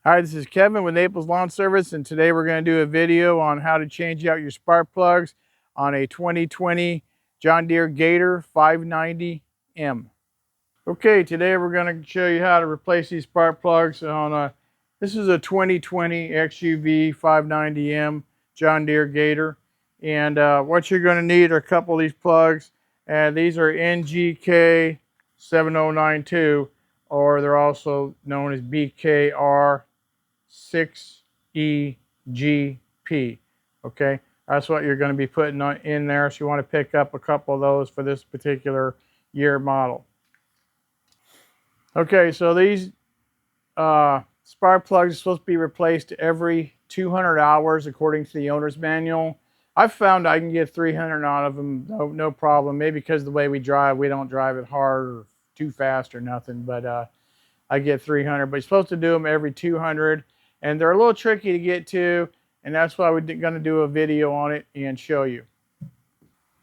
Hi, this is Kevin with Naples Lawn Service, and today we're going to do a video on how to change out your spark plugs on a 2020 John Deere Gator 590M. Okay, today we're going to show you how to replace these spark plugs on this is a 2020 XUV 590M John Deere Gator. And what you're going to need are a couple of these plugs. And these are NGK 7092, or they're also known as BKR 6EGP. Okay, that's what you're going to be putting in there. So you want to pick up a couple of those for this particular year model. Okay, so these spark plugs are supposed to be replaced every 200 hours according to the owner's manual. I've found I can get 300 out of them, no problem. Maybe because of the way we drive, we don't drive it hard or too fast or nothing, but I get 300. But you're supposed to do them every 200, and they're a little tricky to get to, and that's why we're going to do a video on it and show you.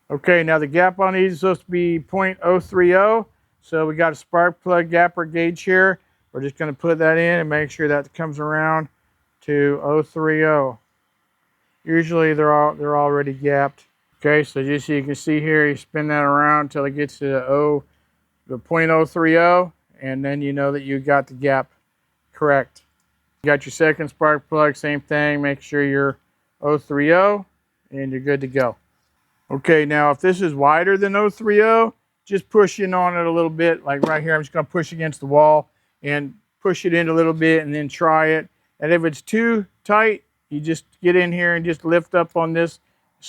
Okay, now the gap on these is supposed to be 0.030. So we got a spark plug gapper gauge here. We're just going to put that in and make sure that comes around to 030. Usually they're already gapped. Okay, so just so you can see here, you spin that around until it gets to the 0.030, and then you know that you got the gap correct. You got your second spark plug, same thing. Make sure you're 030, and you're good to go. Okay, now if this is wider than 030, just push in on it a little bit, like right here. I'm just going to push against the wall and push it in a little bit and then try it. And if it's too tight, you just get in here and just lift up on this,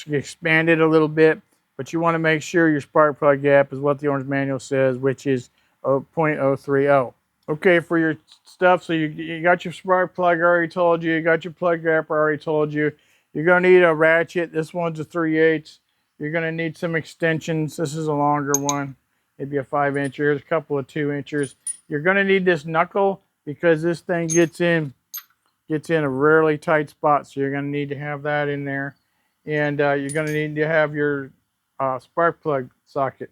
expand it a little bit. But you want to make sure your spark plug gap is what the owner's manual says, which is 0.030. Okay, for your stuff, so you got your spark plug, I already told you. You got your plug gapper, I already told you. You're going to need a ratchet. This one's a 3/8. You're going to need some extensions. This is a longer one, maybe a 5-inch. Here's a couple of 2-inchers. You're going to need this knuckle because this thing gets in a really tight spot. So you're going to need to have that in there. And you're going to need to have your spark plug socket.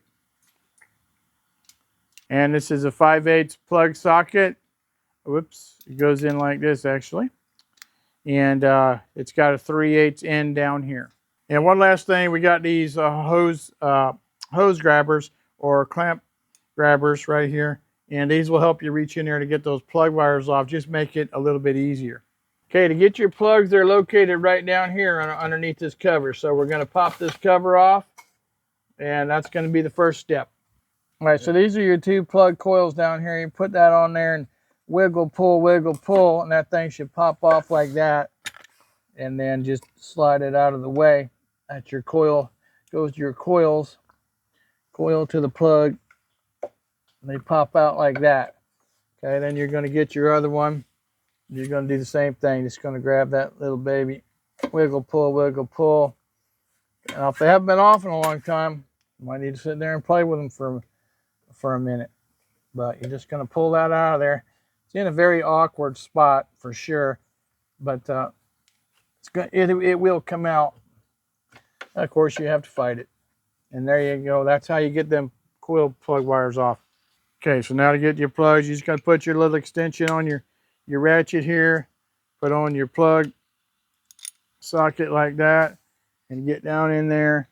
And this is a 5/8 plug socket. Whoops, it goes in like this actually. And it's got a 3/8 end down here. And one last thing, we got these hose grabbers or clamp grabbers right here. And these will help you reach in there to get those plug wires off. Just make it a little bit easier. Okay, to get your plugs, they're located right down here underneath this cover. So we're going to pop this cover off, and that's going to be the first step. All right, so these are your two plug coils down here. You put that on there and wiggle, pull, and that thing should pop off like that. And then just slide it out of the way. That's your coil, goes to your coils, coil to the plug, and they pop out like that. Okay, then you're going to get your other one. You're going to do the same thing. Just going to grab that little baby, wiggle, pull. Now, if they haven't been off in a long time, you might need to sit there and play with them for a minute. But you're just going to pull that out of there. It's in a very awkward spot for sure, but it will come out. Of course, you have to fight it. And there you go. That's how you get them coil plug wires off. Okay, so now to get your plugs, you just got to put your little extension on your ratchet here. Put on your plug socket like that and get down in there.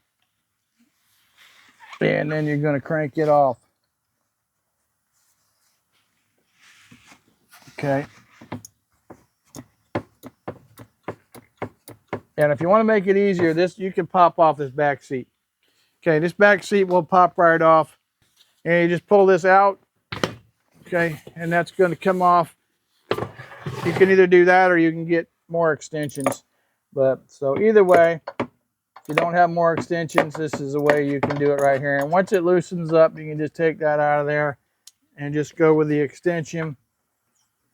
And then you're going to crank it off. Okay. And if you want to make it easier, you can pop off this back seat. Okay, this back seat will pop right off. And you just pull this out. Okay, and that's going to come off. You can either do that or you can get more extensions. But so either way, if you don't have more extensions, this is the way you can do it right here. And once it loosens up, you can just take that out of there and just go with the extension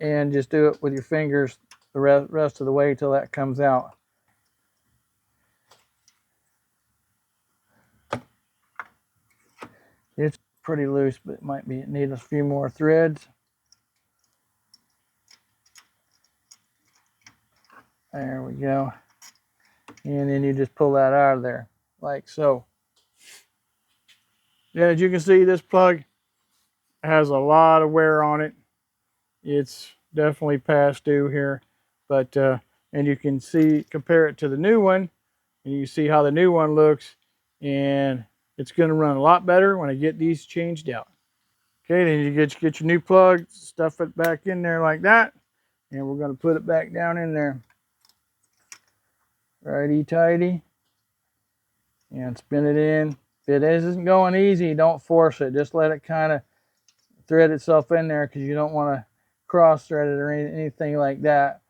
and just do it with your fingers the rest of the way till that comes out. It's pretty loose, but it might need a few more threads. There we go. And then you just pull that out of there, like so. Yeah, as you can see, this plug has a lot of wear on it. It's definitely past due here. But and you can see, compare it to the new one, and you see how the new one looks, and it's going to run a lot better when I get these changed out. Okay, then you get your new plug, stuff it back in there like that, and we're going to put it back down in there. Righty tighty, and spin it in. If it isn't going easy, don't force it. Just let it kind of thread itself in there, because you don't want to cross thread it or anything like that.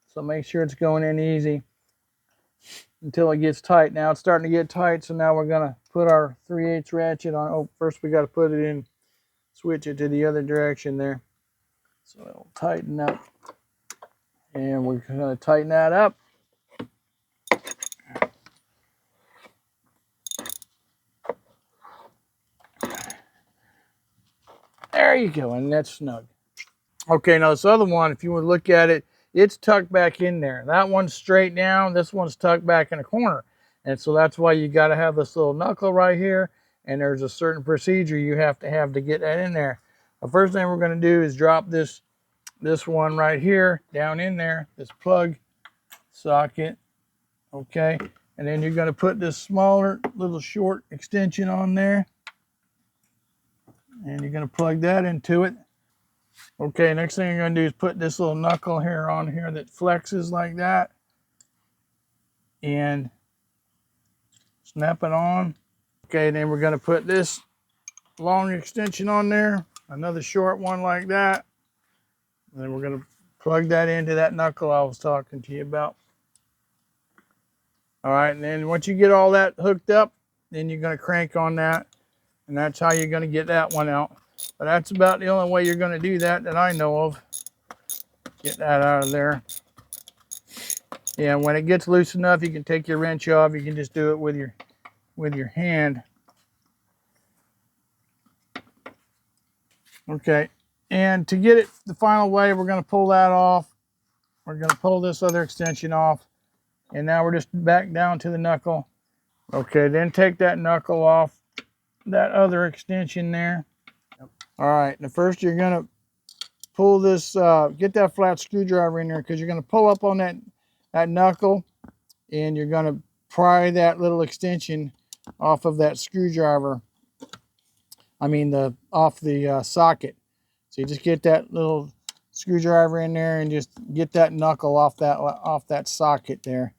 So make sure it's going in easy until it gets tight. Now it's starting to get tight, so now we're going to put our 3/8 ratchet on. Oh, first we got to put it in, switch it to the other direction there, so it'll tighten up. And we're going to tighten that up. There you go, and that's snug. Okay, now this other one, if you would look at it, it's tucked back in there. That one's straight down, this one's tucked back in a corner. And so that's why you got to have this little knuckle right here, and there's a certain procedure you have to get that in there. The first thing we're going to do is drop this one right here down in there, this plug socket, okay? And then you're going to put this smaller little short extension on there, and you're going to plug that into it. Okay, next thing you're going to do is put this little knuckle here on here that flexes like that, and snap it on. Okay, then we're going to put this long extension on there, another short one like that. And then we're going to plug that into that knuckle I was talking to you about. All right, and then once you get all that hooked up, then you're going to crank on that, and that's how you're going to get that one out. But that's about the only way you're going to do that I know of. Get that out of there. Yeah, when it gets loose enough, you can take your wrench off. You can just do it with your hand. Okay, and to get it the final way, we're going to pull that off. We're going to pull this other extension off, and now we're just back down to the knuckle. Okay, then take that knuckle off that other extension there. All right, now first you're going to pull this, get that flat screwdriver in there, because you're going to pull up on that knuckle, and you're going to pry that little extension off of that screwdriver. I mean, off the socket. So you just get that little screwdriver in there and just get that knuckle off that socket there.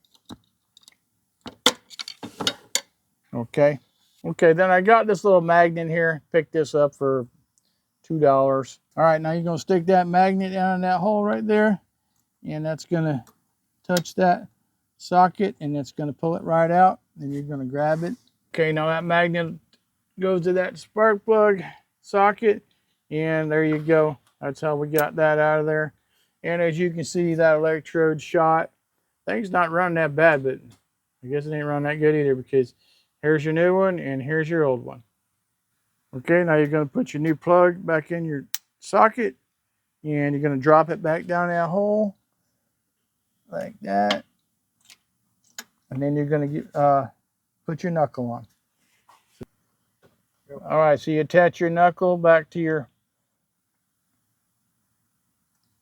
Okay. Okay, then I got this little magnet here. Picked this up for $2. All right, now you're going to stick that magnet down in that hole right there, and that's going to touch that socket, and it's going to pull it right out, and you're going to grab it. Okay, now that magnet goes to that spark plug socket, and there you go. That's how we got that out of there. And as you can see, that electrode shot. Thing's not running that bad, but I guess it ain't running that good either, because here's your new one and here's your old one. Okay, now you're going to put your new plug back in your socket, and you're going to drop it back down that hole like that, and then you're going to put your knuckle on. All right, so you attach your knuckle back to your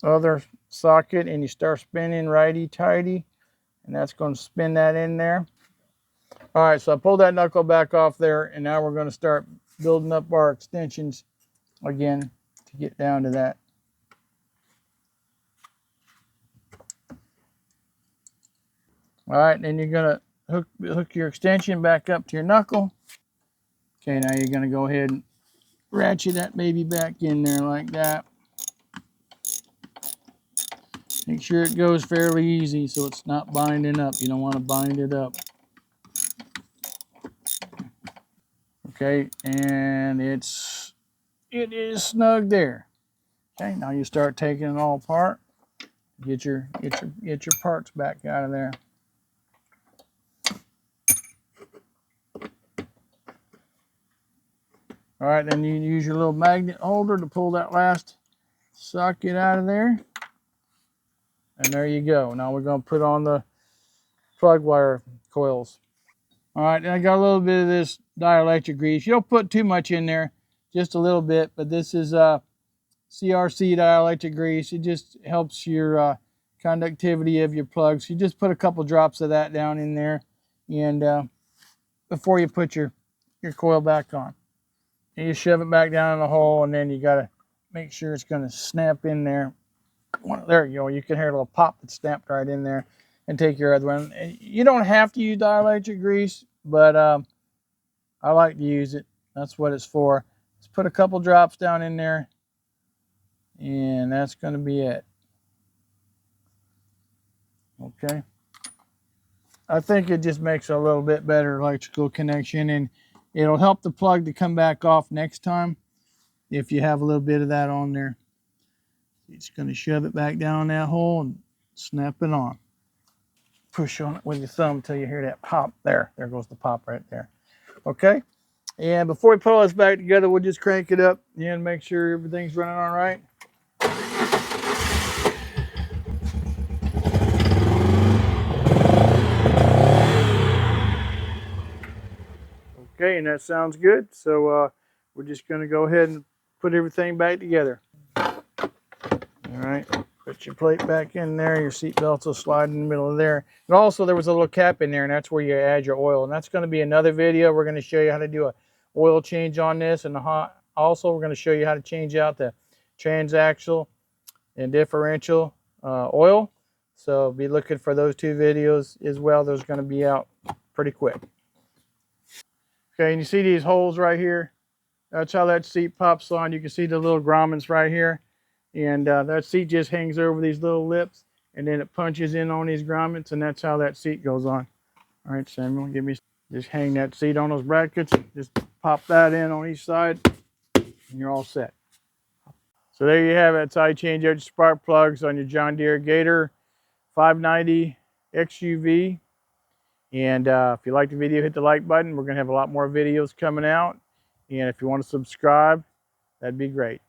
other socket, and you start spinning righty-tighty, and that's going to spin that in there. All right, so I pulled that knuckle back off there, and now we're going to start building up our extensions again to get down to that. All right, then you're going to hook your extension back up to your knuckle. Okay, now you're going to go ahead and ratchet that baby back in there like that. Make sure it goes fairly easy so it's not binding up. You don't want to bind it up. Okay, and it is snug there. Okay, now you start taking it all apart. Get your parts back out of there. All right, then you use your little magnet holder to pull that last socket out of there. And there you go. Now we're going to put on the plug wire coils. All right, and I got a little bit of this dielectric grease. You don't put too much in there, just a little bit, but this is CRC dielectric grease. It just helps your conductivity of your plugs. You just put a couple drops of that down in there, and before you put your coil back on, and you shove it back down in the hole, and then you got to make sure it's going to snap in there. There you go. You can hear a little pop that snapped right in there, and take your other one. You don't have to use dielectric grease, but I like to use it. That's what it's for. Let's put a couple drops down in there, and that's going to be it. Okay. I think it just makes a little bit better electrical connection, and it'll help the plug to come back off next time if you have a little bit of that on there. You're just going to shove it back down that hole and snap it on. Push on it with your thumb until you hear that pop. There goes the pop right there. Okay. And before we put all this back together, we'll just crank it up and make sure everything's running all right. Okay, and that sounds good. So we're just going to go ahead and put everything back together. All right, put your plate back in there. Your seat belts will slide in the middle of there. And also there was a little cap in there, and that's where you add your oil. And that's going to be another video. We're going to show you how to do a oil change on this. And also we're going to show you how to change out the transaxle and differential oil. So be looking for those two videos as well. Those are going to be out pretty quick. Okay, and you see these holes right here? That's how that seat pops on. You can see the little grommets right here. And that seat just hangs over these little lips, and then it punches in on these grommets, and that's how that seat goes on. All right, Samuel, just hang that seat on those brackets. Just pop that in on each side, and you're all set. So there you have it. That's how you change out your spark plugs on your John Deere Gator 590 XUV. And if you like the video, hit the like button. We're going to have a lot more videos coming out. And if you want to subscribe, that'd be great.